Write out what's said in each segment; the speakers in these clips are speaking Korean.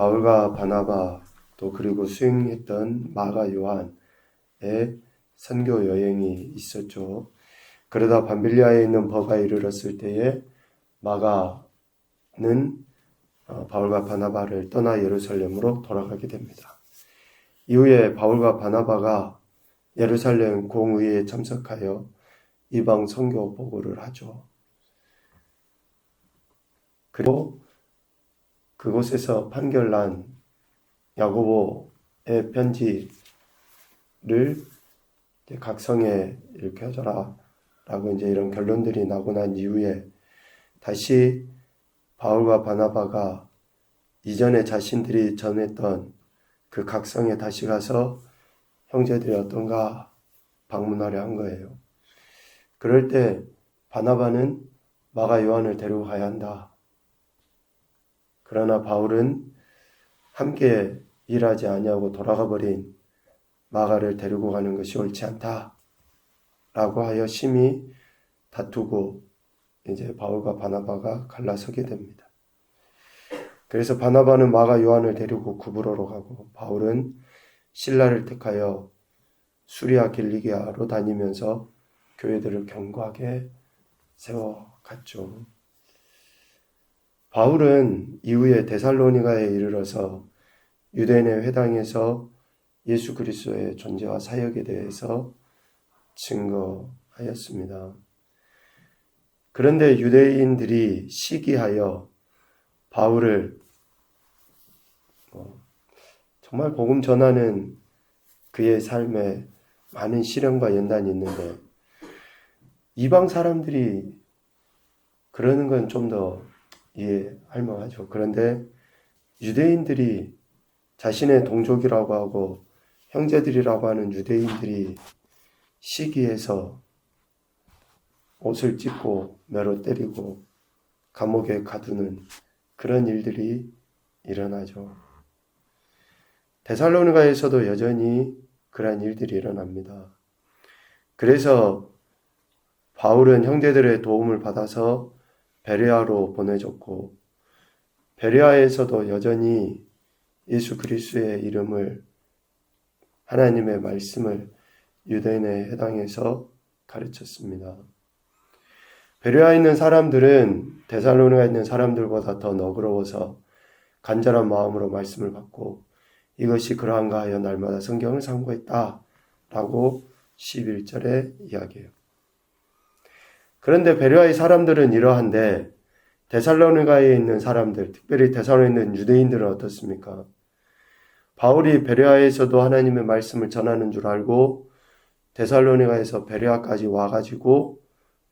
바울과 바나바 또 그리고 수행했던 마가 요한의 선교 여행이 있었죠. 그러다 밤빌리아에 있는 버가에 이르렀을 때에 마가는 바울과 바나바를 떠나 예루살렘으로 돌아가게 됩니다. 이후에 바울과 바나바가 예루살렘 공의회에 참석하여 이방 선교 보고를 하죠. 그리고 그곳에서 판결난 야고보의 편지를 각 성에 읽혀져라 라고 이런 결론들이 나고 난 이후에 다시 바울과 바나바가 이전에 자신들이 전했던 그 각 성에 다시 가서 형제들이 어떤가 방문하려 한 거예요. 그럴 때 바나바는 마가 요한을 데리고 가야 한다. 그러나 바울은 함께 일하지 아니하고 돌아가 버린 마가를 데리고 가는 것이 옳지 않다. 라고 하여 심히 다투고 이제 바울과 바나바가 갈라서게 됩니다. 그래서 바나바는 마가 요한을 데리고 구브로로 가고 바울은 실라를 택하여 수리아 길리기아로 다니면서 교회들을 견고하게 세워갔죠. 바울은 이후에 데살로니가에 이르러서 유대인의 회당에서 예수 그리스도의 존재와 사역에 대해서 증거하였습니다. 그런데 유대인들이 시기하여 바울을 정말 복음 전하는 그의 삶에 많은 시련과 연단이 있는데 이방 사람들이 그러는 건 좀 더 이해할 만하죠. 그런데 유대인들이 자신의 동족이라고 하고 형제들이라고 하는 유대인들이 시기해서 옷을 찢고 매로 때리고 감옥에 가두는 그런 일들이 일어나죠. 데살로니가에서도 여전히 그러한 일들이 일어납니다. 그래서 바울은 형제들의 도움을 받아서 베레아로 보내졌고 베레아에서도 여전히 예수 그리스도의 이름을 하나님의 말씀을 유대인의 회당에서 가르쳤습니다. 베레아에 있는 사람들은 데살로니가에 있는 사람들보다 더 너그러워서 간절한 마음으로 말씀을 받고 이것이 그러한가 하여 날마다 성경을 상고했다 라고 11절에 이야기해요. 그런데 베레아의 사람들은 이러한데 데살로니가에 있는 사람들, 특별히 데살로니가에 있는 유대인들은 어떻습니까? 바울이 베레아에서도 하나님의 말씀을 전하는 줄 알고 데살로니가에서 베레아까지 와가지고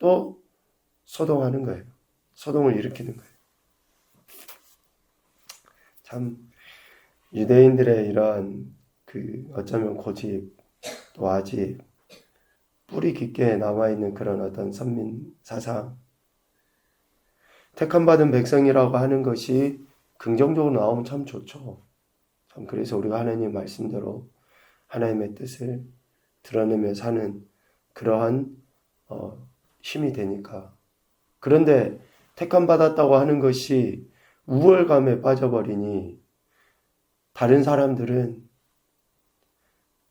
또 소동하는 거예요. 소동을 일으키는 거예요. 참 유대인들의 이러한 어쩌면 고집 또 아직 뿌리 깊게 남아있는 그런 어떤 선민 사상, 택함받은 백성이라고 하는 것이 긍정적으로 나오면 참 좋죠. 참 그래서 우리가 하나님 말씀대로 하나님의 뜻을 드러내며 사는 그러한 힘이 되니까. 그런데 택함받았다고 하는 것이 우월감에 빠져버리니 다른 사람들은,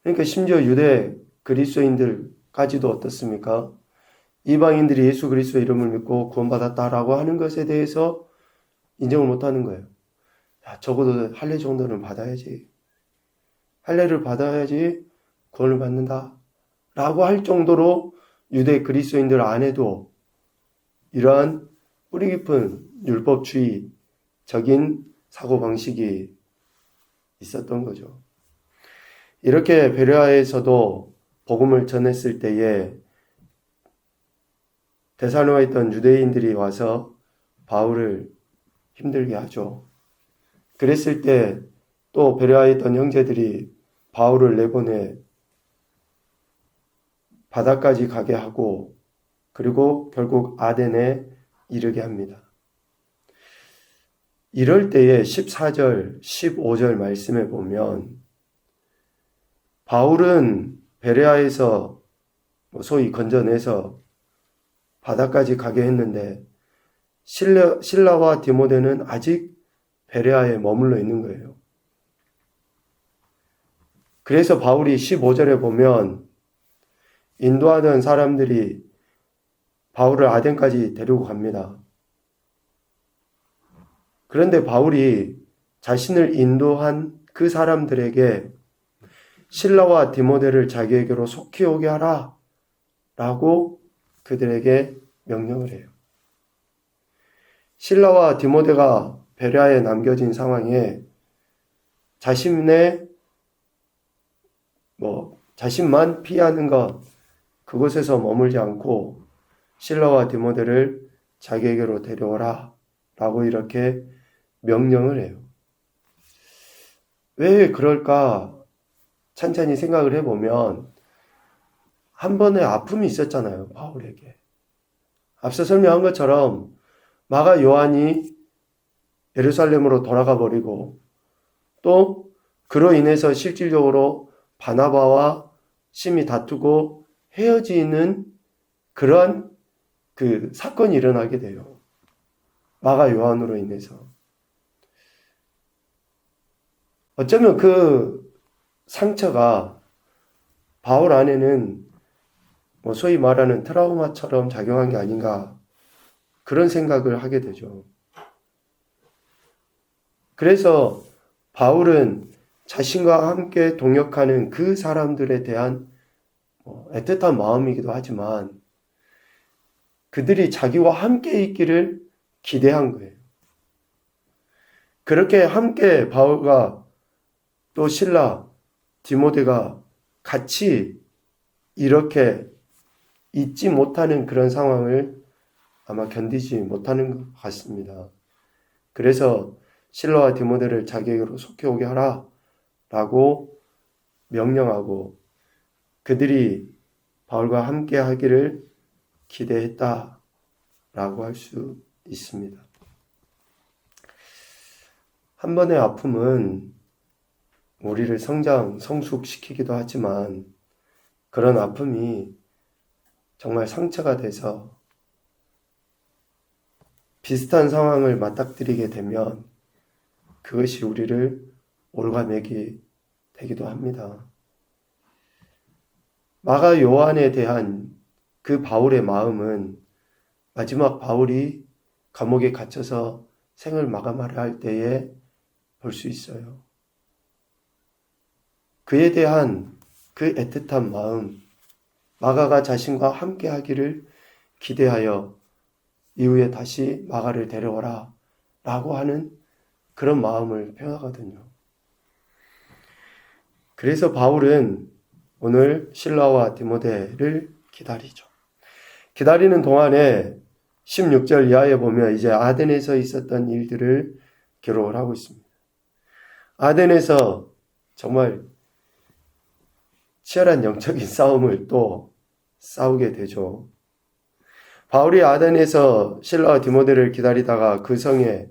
그러니까 심지어 유대 그리스도인들까지도 어떻습니까? 이방인들이 예수 그리스도의 이름을 믿고 구원받았다라고 하는 것에 대해서 인정을 못하는 거예요. 야, 적어도 할례 정도는 받아야지. 할례를 받아야지 구원을 받는다 라고 할 정도로 유대 그리스도인들 안에도 이러한 뿌리 깊은 율법주의적인 사고방식이 있었던 거죠. 이렇게 베레아에서도 복음을 전했을 때에 데살로니가에 있던 유대인들이 와서 바울을 힘들게 하죠. 그랬을 때 또 베레아에 있던 형제들이 바울을 내보내 바다까지 가게 하고 그리고 결국 아덴에 이르게 합니다. 이럴 때에 14절, 15절 말씀에 보면 바울은 베레아에서 소위 건져내서 바다까지 가게 했는데 실라와 디모데는 아직 베레아에 머물러 있는 거예요. 그래서 바울이 15절에 보면 인도하던 사람들이 바울을 아덴까지 데리고 갑니다. 그런데 바울이 자신을 인도한 그 사람들에게 실라와 디모데를 자기에게로 속히 오게 하라 라고 그들에게 명령을 해요. 실라와 디모데가 베레아에 남겨진 상황에 자신만 피하는 것, 그곳에서 머물지 않고 실라와 디모데를 자기에게로 데려오라 라고 이렇게 명령을 해요. 왜 그럴까 찬찬히 생각을 해보면 한 번의 아픔이 있었잖아요, 바울에게. 앞서 설명한 것처럼 마가 요한이 예루살렘으로 돌아가 버리고 또 그로 인해서 실질적으로 바나바와 심히 다투고 헤어지는 그러한 그 사건이 일어나게 돼요. 마가 요한으로 인해서. 어쩌면 그 상처가 바울 안에는 소위 말하는 트라우마처럼 작용한 게 아닌가 그런 생각을 하게 되죠. 그래서 바울은 자신과 함께 동역하는 그 사람들에 대한 애틋한 마음이기도 하지만 그들이 자기와 함께 있기를 기대한 거예요. 그렇게 함께 바울과 또 실라, 디모데가 같이 이렇게 잊지 못하는 그런 상황을 아마 견디지 못하는 것 같습니다. 그래서 실라와 디모데를 자기에게로 속히 오게 하라 라고 명령하고 그들이 바울과 함께 하기를 기대했다 라고 할 수 있습니다. 한 번의 아픔은 우리를 성숙시키기도 하지만 그런 아픔이 정말 상처가 돼서 비슷한 상황을 맞닥뜨리게 되면 그것이 우리를 올가매게 되기도 합니다. 마가 요한에 대한 그 바울의 마음은 마지막 바울이 감옥에 갇혀서 생을 마감하려 할 때에 볼 수 있어요. 그에 대한 그 애틋한 마음, 마가가 자신과 함께 하기를 기대하여 이후에 다시 마가를 데려오라 라고 하는 그런 마음을 표현하거든요. 그래서 바울은 오늘 실라와 디모데를 기다리죠. 기다리는 동안에 16절 이하에 보면 이제 아덴에서 있었던 일들을 기록을 하고 있습니다. 아덴에서 정말 치열한 영적인 싸움을 또 싸우게 되죠. 바울이 아덴에서 실라와 디모데를 기다리다가 그 성에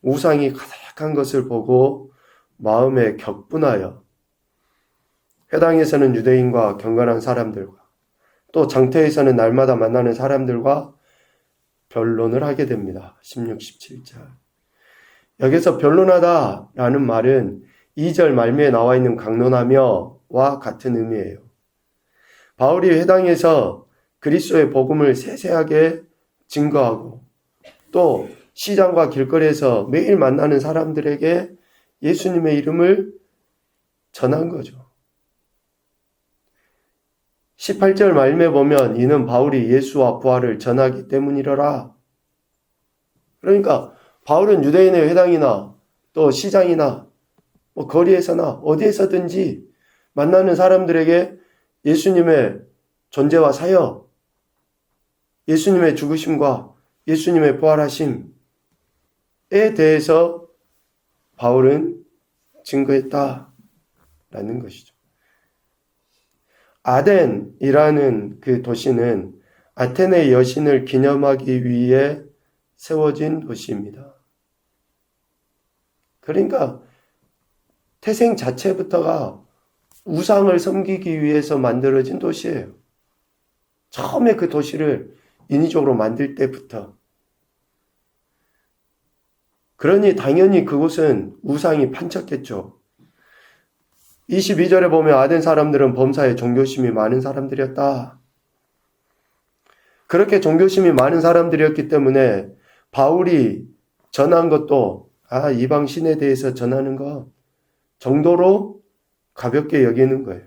우상이 가득한 것을 보고 마음에 격분하여 회당에서는 유대인과 경건한 사람들과 또 장터에서는 날마다 만나는 사람들과 변론을 하게 됩니다. 16, 17절. 여기서 변론하다라는 말은 2절 말미에 나와 있는 강론하며와 같은 의미예요. 바울이 회당에서 그리스도의 복음을 세세하게 증거하고 또 시장과 길거리에서 매일 만나는 사람들에게 예수님의 이름을 전한 거죠. 18절 말씀에 보면 이는 바울이 예수와 부활을 전하기 때문이러라. 그러니까 바울은 유대인의 회당이나 또 시장이나 거리에서나 어디에서든지 만나는 사람들에게 예수님의 존재와 사역, 예수님의 죽으심과 예수님의 부활하심에 대해서 바울은 증거했다라는 것이죠. 아덴이라는 그 도시는 아테네 여신을 기념하기 위해 세워진 도시입니다. 그러니까 태생 자체부터가 우상을 섬기기 위해서 만들어진 도시예요. 처음에 그 도시를 인위적으로 만들 때부터. 그러니 당연히 그곳은 우상이 판쳤겠죠. 22절에 보면 아덴 사람들은 범사에 종교심이 많은 사람들이었다. 그렇게 종교심이 많은 사람들이었기 때문에 바울이 전한 것도 이방 신에 대해서 전하는 것 정도로 가볍게 여기는 거예요.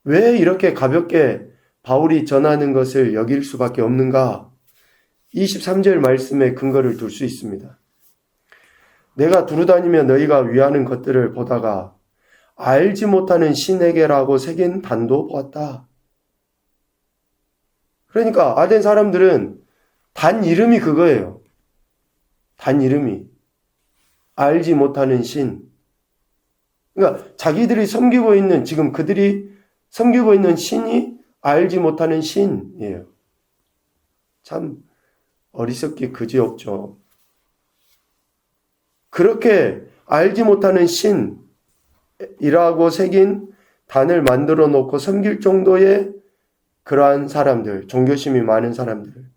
왜 이렇게 가볍게 바울이 전하는 것을 여길 수밖에 없는가? 23절 말씀에 근거를 둘 수 있습니다. 내가 두루다니며 너희가 위하는 것들을 보다가 알지 못하는 신에게라고 새긴 단도 보았다. 그러니까 아덴 사람들은 단 이름이 그거예요. 단 이름이. 알지 못하는 신. 그러니까 자기들이 섬기고 있는, 지금 그들이 섬기고 있는 신이 알지 못하는 신이에요. 참 어리석기 그지없죠. 그렇게 알지 못하는 신이라고 새긴 단을 만들어 놓고 섬길 정도의 그러한 사람들, 종교심이 많은 사람들,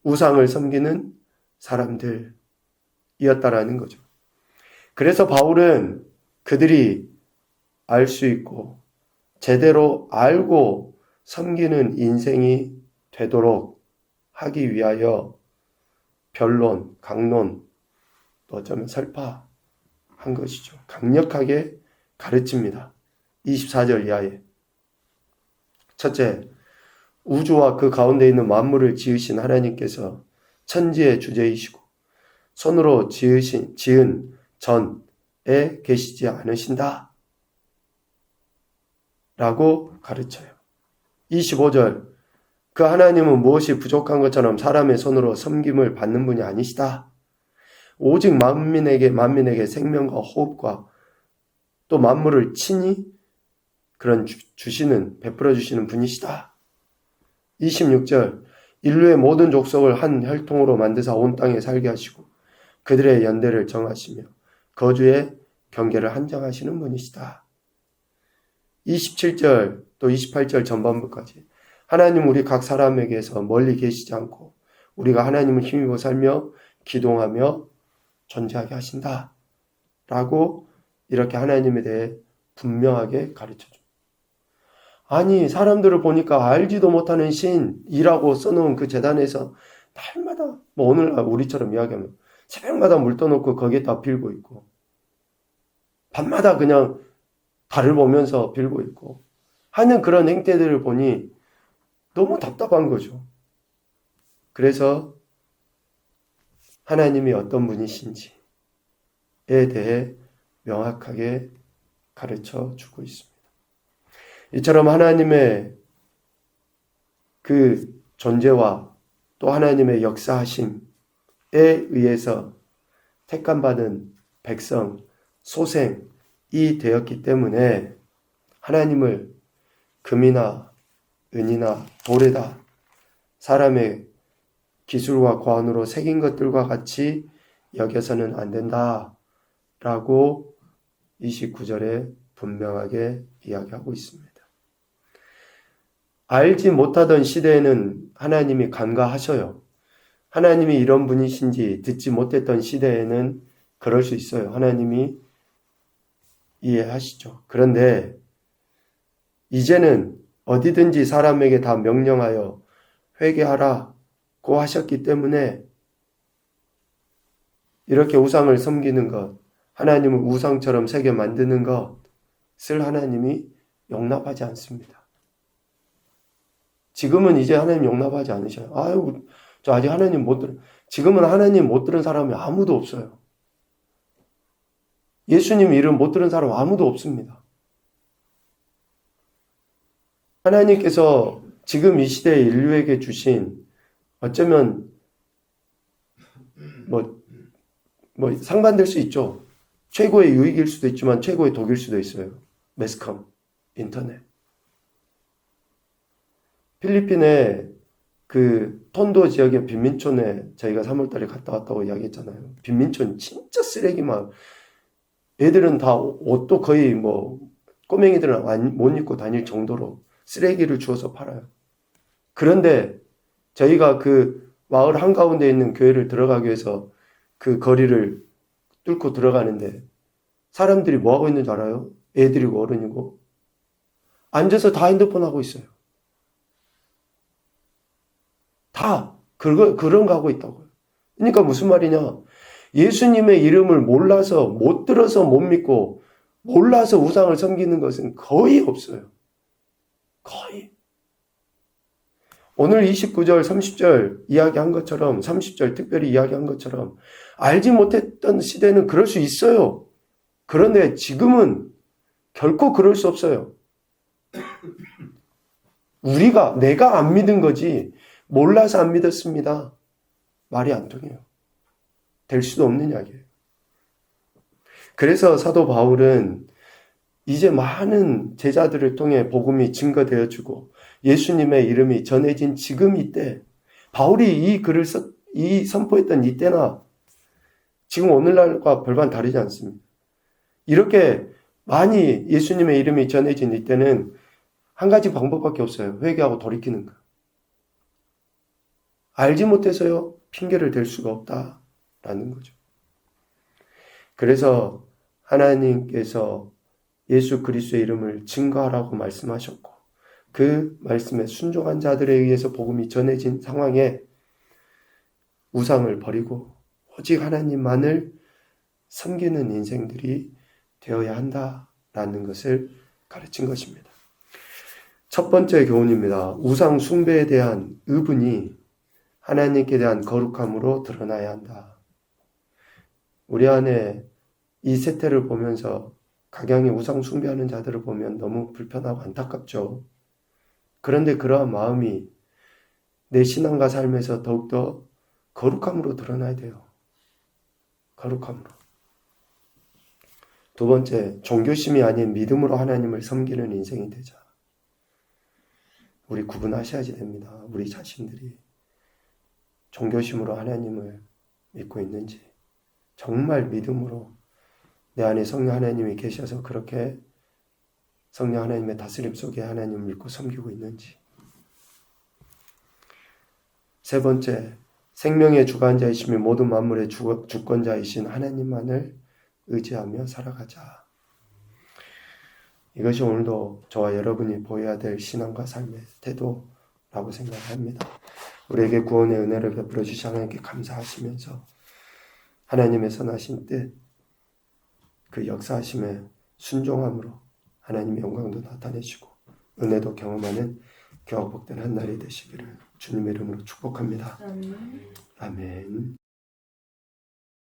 우상을 섬기는 사람들이었다라는 거죠. 그래서 바울은 그들이 알 수 있고 제대로 알고 섬기는 인생이 되도록 하기 위하여 변론, 강론, 또 어쩌면 설파한 것이죠. 강력하게 가르칩니다. 24절 이하에. 첫째, 우주와 그 가운데 있는 만물을 지으신 하나님께서 천지의 주제이시고 손으로 지은 전에 계시지 않으신다. 라고 가르쳐요. 25절, 그 하나님은 무엇이 부족한 것처럼 사람의 손으로 섬김을 받는 분이 아니시다. 오직 만민에게 생명과 호흡과 또 만물을 친히 그런 베풀어 주시는 분이시다. 26절, 인류의 모든 족속을 한 혈통으로 만드사 온 땅에 살게 하시고 그들의 연대를 정하시며 거주의 경계를 한정하시는 분이시다. 27절 또 28절 전반부까지 하나님 우리 각 사람에게서 멀리 계시지 않고 우리가 하나님을 힘입어 살며 기동하며 존재하게 하신다. 라고 이렇게 하나님에 대해 분명하게 가르쳐줍니다. 아니 사람들을 보니까 알지도 못하는 신이라고 써놓은 그 제단에서 날마다 오늘날 우리처럼 이야기하면 새벽마다 물 떠놓고 거기에다 빌고 있고 밤마다 그냥 달을 보면서 빌고 있고 하는 그런 행태들을 보니 너무 답답한 거죠. 그래서 하나님이 어떤 분이신지에 대해 명확하게 가르쳐 주고 있습니다. 이처럼 하나님의 그 존재와 또 하나님의 역사하심에 의해서 택함받은 백성, 소생이 되었기 때문에 하나님을 금이나 은이나 돌에다 사람의 기술과 고안으로 새긴 것들과 같이 여겨서는 안 된다 라고 29절에 분명하게 이야기하고 있습니다. 알지 못하던 시대에는 하나님이 간과하셔요. 하나님이 이런 분이신지 듣지 못했던 시대에는 그럴 수 있어요. 하나님이 이해하시죠. 그런데 이제는 어디든지 사람에게 다 명령하여 회개하라고 하셨기 때문에 이렇게 우상을 섬기는 것, 하나님을 우상처럼 새겨 만드는 것을 하나님이 용납하지 않습니다. 지금은 이제 하나님 용납하지 않으셔요. 저 아직 하나님 못 들은, 지금은 하나님 못 들은 사람이 아무도 없어요. 예수님 이름 못 들은 사람 아무도 없습니다. 하나님께서 지금 이 시대에 인류에게 주신 어쩌면 상반될 수 있죠. 최고의 유익일 수도 있지만 최고의 독일 수도 있어요. 매스컴, 인터넷. 필리핀의 그 톤도 지역의 빈민촌에 저희가 3월달에 갔다 왔다고 이야기했잖아요. 빈민촌 진짜 쓰레기만. 애들은 다 옷도 거의 꼬맹이들은 못 입고 다닐 정도로 쓰레기를 주워서 팔아요. 그런데 저희가 그 마을 한가운데 있는 교회를 들어가기 위해서 그 거리를 뚫고 들어가는데 사람들이 뭐 하고 있는 줄 알아요? 애들이고 어른이고 앉아서 다 핸드폰 하고 있어요. 다 그런 거 하고 있다고요. 그러니까 무슨 말이냐? 예수님의 이름을 몰라서 못 들어서 못 믿고 몰라서 우상을 섬기는 것은 거의 없어요. 거의. 오늘 29절, 30절 이야기한 것처럼 30절 특별히 이야기한 것처럼 알지 못했던 시대는 그럴 수 있어요. 그런데 지금은 결코 그럴 수 없어요. 내가 안 믿은 거지 몰라서 안 믿었습니다. 말이 안 통해요. 될 수도 없는 이야기예요. 그래서 사도 바울은 이제 많은 제자들을 통해 복음이 증거되어지고 예수님의 이름이 전해진 지금 이때 바울이 이 글을 선포했던 이때나 지금 오늘날과 별반 다르지 않습니다. 이렇게 많이 예수님의 이름이 전해진 이때는 한 가지 방법밖에 없어요. 회개하고 돌이키는 거. 알지 못해서요. 핑계를 댈 수가 없다라는 거죠. 그래서 하나님께서 예수 그리스도의 이름을 증거하라고 말씀하셨고 그 말씀에 순종한 자들에 의해서 복음이 전해진 상황에 우상을 버리고 오직 하나님만을 섬기는 인생들이 되어야 한다라는 것을 가르친 것입니다. 첫 번째 교훈입니다. 우상 숭배에 대한 의분이 하나님께 대한 거룩함으로 드러나야 한다. 우리 안에 이 세태를 보면서 각양의 우상 숭배하는 자들을 보면 너무 불편하고 안타깝죠. 그런데 그러한 마음이 내 신앙과 삶에서 더욱더 거룩함으로 드러나야 돼요. 거룩함으로. 두 번째, 종교심이 아닌 믿음으로 하나님을 섬기는 인생이 되자. 우리 구분하셔야지 됩니다. 우리 자신들이 종교심으로 하나님을 믿고 있는지, 정말 믿음으로 내 안에 성령 하나님이 계셔서 그렇게 성령 하나님의 다스림 속에 하나님을 믿고 섬기고 있는지. 세 번째, 생명의 주관자이시며 모든 만물의 주권자이신 하나님만을 의지하며 살아가자. 이것이 오늘도 저와 여러분이 보여야 될 신앙과 삶의 태도라고 생각합니다. 우리에게 구원의 은혜를 베풀어 주신 하나님께 감사하시면서 하나님의 선하신 뜻, 그 역사하심에 순종함으로 하나님의 영광도 나타내시고 은혜도 경험하는 교화 복된 한 날이 되시기를 주님의 이름으로 축복합니다. 아멘.